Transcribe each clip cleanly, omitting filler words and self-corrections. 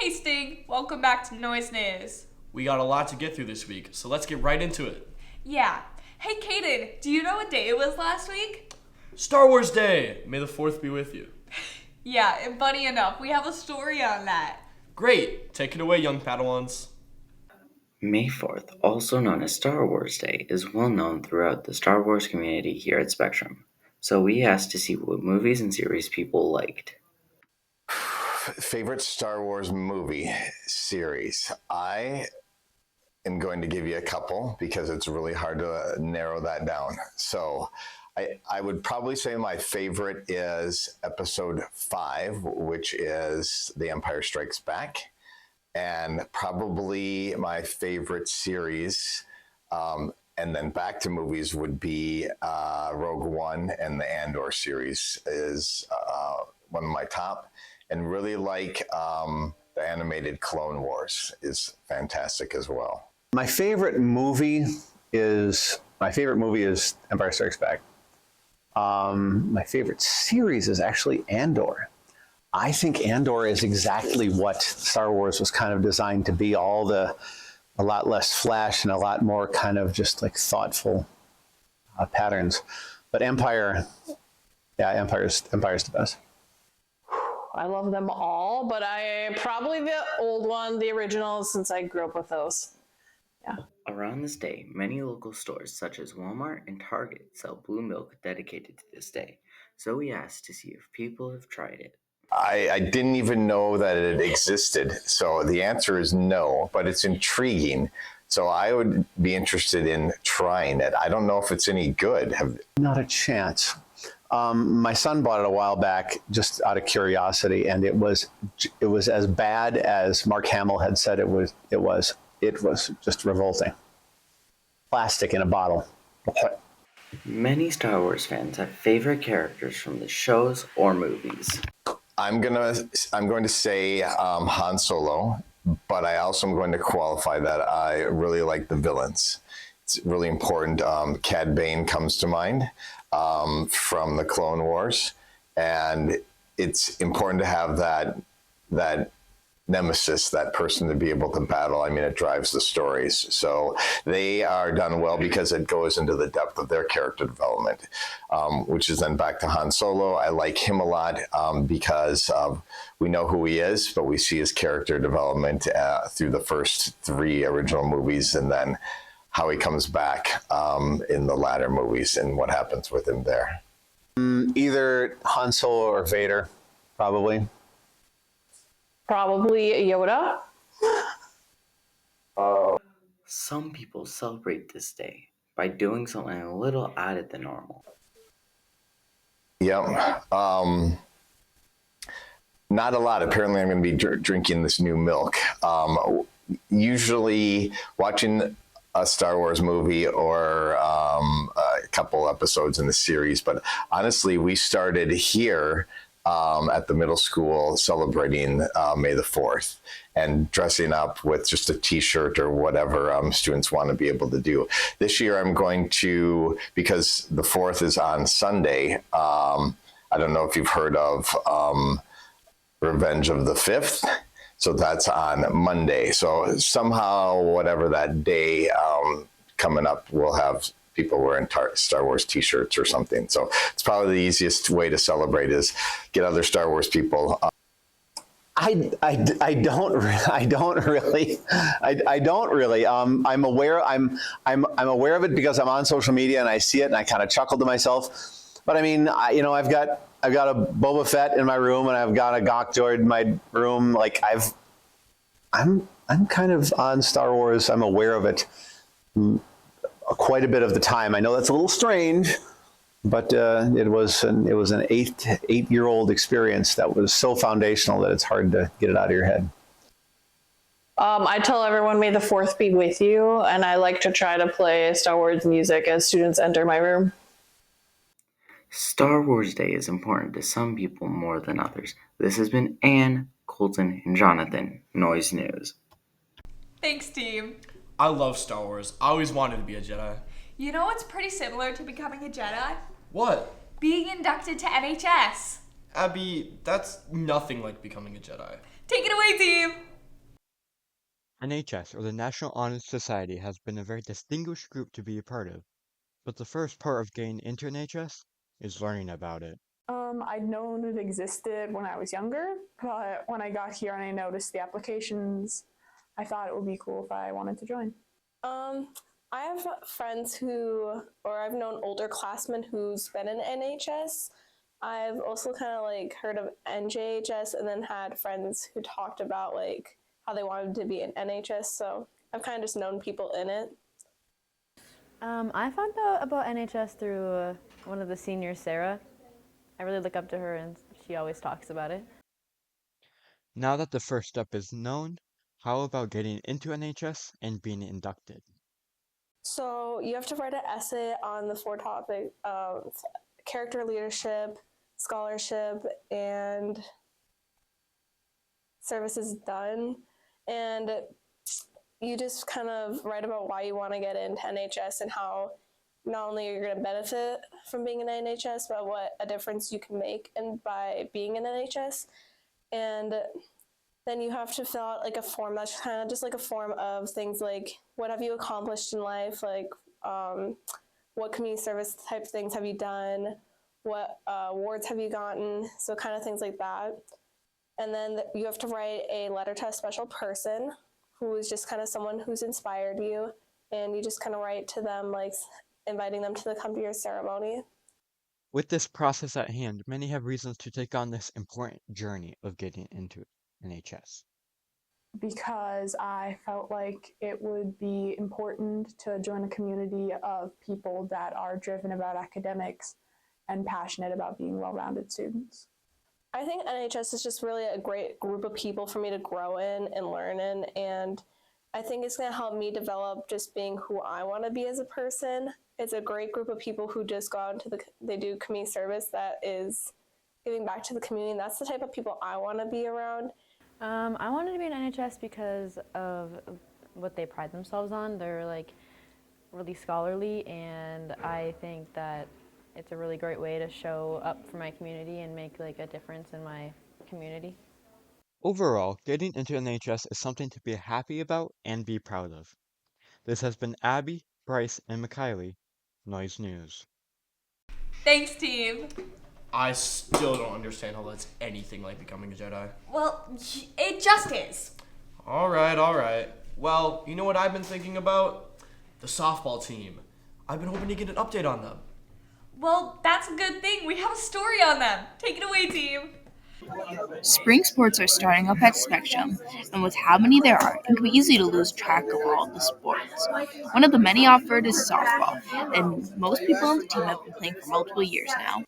Hey Sting, welcome back to Noise News. We got a lot to get through this week, so let's get right into it. Yeah. Hey Kaden, do you know what day it was last week? Star Wars Day! May the 4th be with you. Yeah, and funny enough, we have a story on that. Great! Take it away, young Padawans. May 4th, also known as Star Wars Day, is well known throughout the Star Wars community here at Spectrum. So we asked to see what movies and series people liked. Favorite Star Wars movie series? I am going to give you a couple because it's really hard to narrow that down. So I would probably say my favorite is Episode 5, which is The Empire Strikes Back. And probably my favorite series, and then back to movies, would be Rogue One, and the Andor series is one of my top. And really like the animated Clone Wars is fantastic as well. My favorite movie is Empire Strikes Back. My favorite series is actually Andor. I think Andor is exactly what Star Wars was kind of designed to be. A lot less flash and a lot more kind of just like thoughtful patterns. But Empire's the best. I love them all, but probably the old one, the original, since I grew up with those. Yeah. Around this day, many local stores such as Walmart and Target sell blue milk dedicated to this day. So we asked to see if people have tried it. I didn't even know that it existed. So the answer is no, but it's intriguing. So I would be interested in trying it. I don't know if it's any good. Not a chance. My son bought it a while back just out of curiosity, and it was as bad as Mark Hamill had said it was. It was just revolting. Plastic in a bottle. Many Star Wars fans have favorite characters from the shows or movies. I'm going to say Han Solo, but I also am going to qualify that I really like the villains. It's really important. Cad Bane comes to mind from the Clone Wars, and it's important to have that nemesis, that person to be able to battle. I mean, it drives the stories. So they are done well because it goes into the depth of their character development, which is then back to Han Solo. I like him a lot because we know who he is, but we see his character development through the first 3 original movies, and then how he comes back in the latter movies and what happens with him there. Either Han Solo or Vader, probably. Probably Yoda. Some people celebrate this day by doing something a little added than normal. Yep. Not a lot. Apparently, I'm going to be drinking this new milk. Usually watching a Star Wars movie or a couple episodes in the series. But honestly, we started here at the middle school celebrating May the 4th and dressing up with just a t-shirt or whatever students want to be able to do. This year I'm going to, because the 4th is on Sunday, I don't know if you've heard of Revenge of the 5th. So that's on Monday. So somehow, whatever that day coming up, we'll have people wearing Star Wars t-shirts or something. So it's probably the easiest way to celebrate is get other Star Wars people. I don't really. I'm aware of it because I'm on social media and I see it and I kind of chuckle to myself. But I mean, I've got a Boba Fett in my room and I've got a Gok Droid in my room. Like I'm kind of on Star Wars. I'm aware of it quite a bit of the time. I know that's a little strange, but it was an 8-year-old experience that was so foundational that it's hard to get it out of your head. I tell everyone, may the 4th be with you, and I like to try to play Star Wars music as students enter my room. Star Wars Day is important to some people more than others. This has been Anne, Colton, and Jonathan, Noise News. Thanks, team. I love Star Wars. I always wanted to be a Jedi. You know what's pretty similar to becoming a Jedi? What? Being inducted to NHS. Abby, that's nothing like becoming a Jedi. Take it away, team. NHS, or the National Honor Society, has been a very distinguished group to be a part of, but the first part of getting into NHS is learning about it. I'd known it existed when I was younger, but when I got here and I noticed the applications, I thought it would be cool if I wanted to join. I have friends I've known older classmen who's been in NHS. I've also kind of like heard of NJHS and then had friends who talked about like how they wanted to be in NHS. So I've kind of just known people in it. I found out about NHS through one of the seniors, Sarah. I really look up to her and she always talks about it. Now that the first step is known, how about getting into NHS and being inducted? So you have to write an essay on the 4 topics of character, leadership, scholarship, and services done. And you just kind of write about why you want to get into NHS and how not only you're going to benefit from being in NHS, but what a difference you can make and by being in NHS. And then you have to fill out like a form that's kind of just like a form of things like what have you accomplished in life, like what community service type things have you done, what awards have you gotten, so kind of things like that. And then you have to write a letter to a special person who is just kind of someone who's inspired you, and you just kind of write to them like inviting them to come to your ceremony. With this process at hand, many have reasons to take on this important journey of getting into NHS. Because I felt like it would be important to join a community of people that are driven about academics and passionate about being well-rounded students. I think NHS is just really a great group of people for me to grow in and learn in, and I think it's going to help me develop just being who I want to be as a person. It's a great group of people who just go out into they do community service that is giving back to the community, and that's the type of people I want to be around. I wanted to be in NHS because of what they pride themselves on. They're like really scholarly, and I think that it's a really great way to show up for my community and make like a difference in my community. Overall, getting into NHS is something to be happy about and be proud of. This has been Abby, Bryce, and Mikhaili, Noise News. Thanks, team. I still don't understand how that's anything like becoming a Jedi. Well, it just is. Alright. Well, you know what I've been thinking about? The softball team. I've been hoping to get an update on them. Well, that's a good thing. We have a story on them. Take it away, team. Spring sports are starting up at Spectrum, and with how many there are, it can be easy to lose track of all the sports. One of the many offered is softball, and most people on the team have been playing for multiple years now.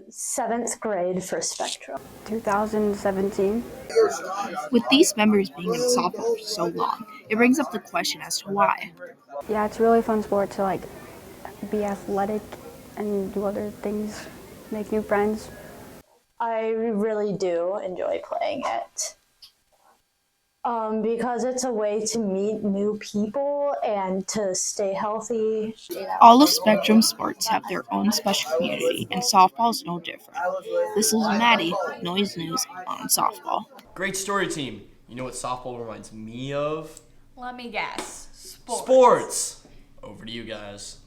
7th grade for Spectrum. 2017. With these members being in softball for so long, it brings up the question as to why. Yeah, it's a really fun sport to like be athletic and do other things, make new friends. I really do enjoy playing it because it's a way to meet new people and to stay healthy. All of Spectrum sports have their own special community, and softball is no different. This is Maddie, Noise News on softball. Great story, team. You know what softball reminds me of? Let me guess. Sports! Over to you guys.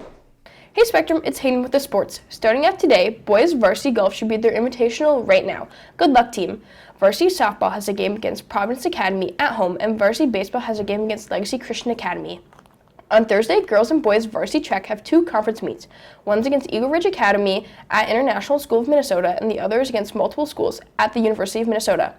Hey Spectrum, it's Hayden with the sports. Starting out today, boys varsity golf should be their invitational right now. Good luck, team. Varsity softball has a game against Providence Academy at home, and varsity baseball has a game against Legacy Christian Academy. On Thursday, girls and boys varsity track have 2 conference meets. One's against Eagle Ridge Academy at International School of Minnesota, and the other is against multiple schools at the University of Minnesota.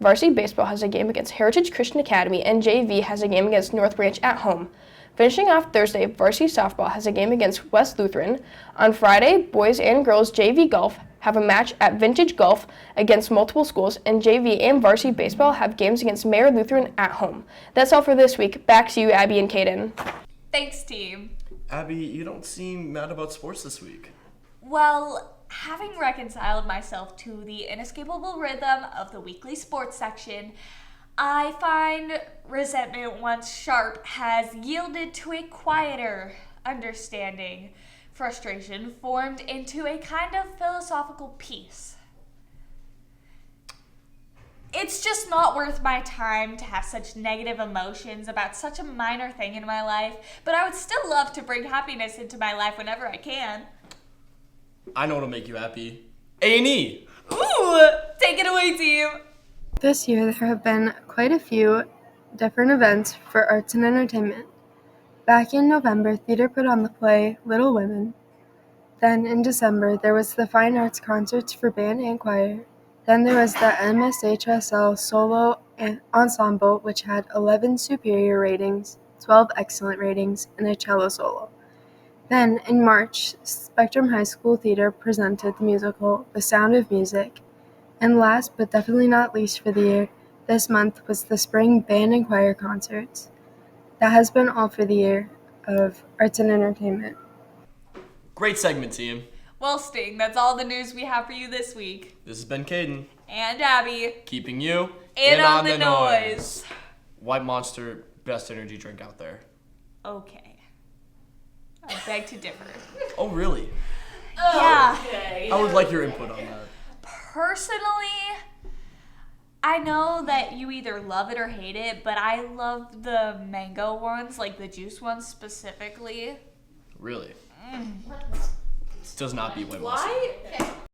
Varsity baseball has a game against Heritage Christian Academy, and JV has a game against North Branch at home. Finishing off Thursday, varsity softball has a game against West Lutheran. On Friday, boys and girls JV golf have a match at Vintage Golf against multiple schools, and JV and varsity baseball have games against Mayor Lutheran at home. That's all for this week. Back to you, Abby and Caden. Thanks, team. Abby, you don't seem mad about sports this week. Well, having reconciled myself to the inescapable rhythm of the weekly sports section, I find resentment, once sharp, has yielded to a quieter understanding. Frustration formed into a kind of philosophical peace. It's just not worth my time to have such negative emotions about such a minor thing in my life, but I would still love to bring happiness into my life whenever I can. I know what'll make you happy. A&E. Ooh, take it away, team. This year, there have been quite a few different events for arts and entertainment. Back in November, theater put on the play Little Women. Then in December, there was the Fine Arts concerts for band and choir. Then there was the MSHSL solo ensemble, which had 11 superior ratings, 12 excellent ratings, and a cello solo. Then, in March, Spectrum High School Theater presented the musical The Sound of Music. And last but definitely not least for the year, this month was the spring band and choir concerts. That has been all for the year of arts and entertainment. Great segment, team. Well, Sting, that's all the news we have for you this week. This has been Caden, And Abby. keeping you In on the noise. White Monster, best energy drink out there. Okay. I beg to differ. Oh, really? Yeah. I would like your input on that. Personally, I know that you either love it or hate it, but I love the mango ones, like the juice ones specifically. Really? This does not beat White Monster.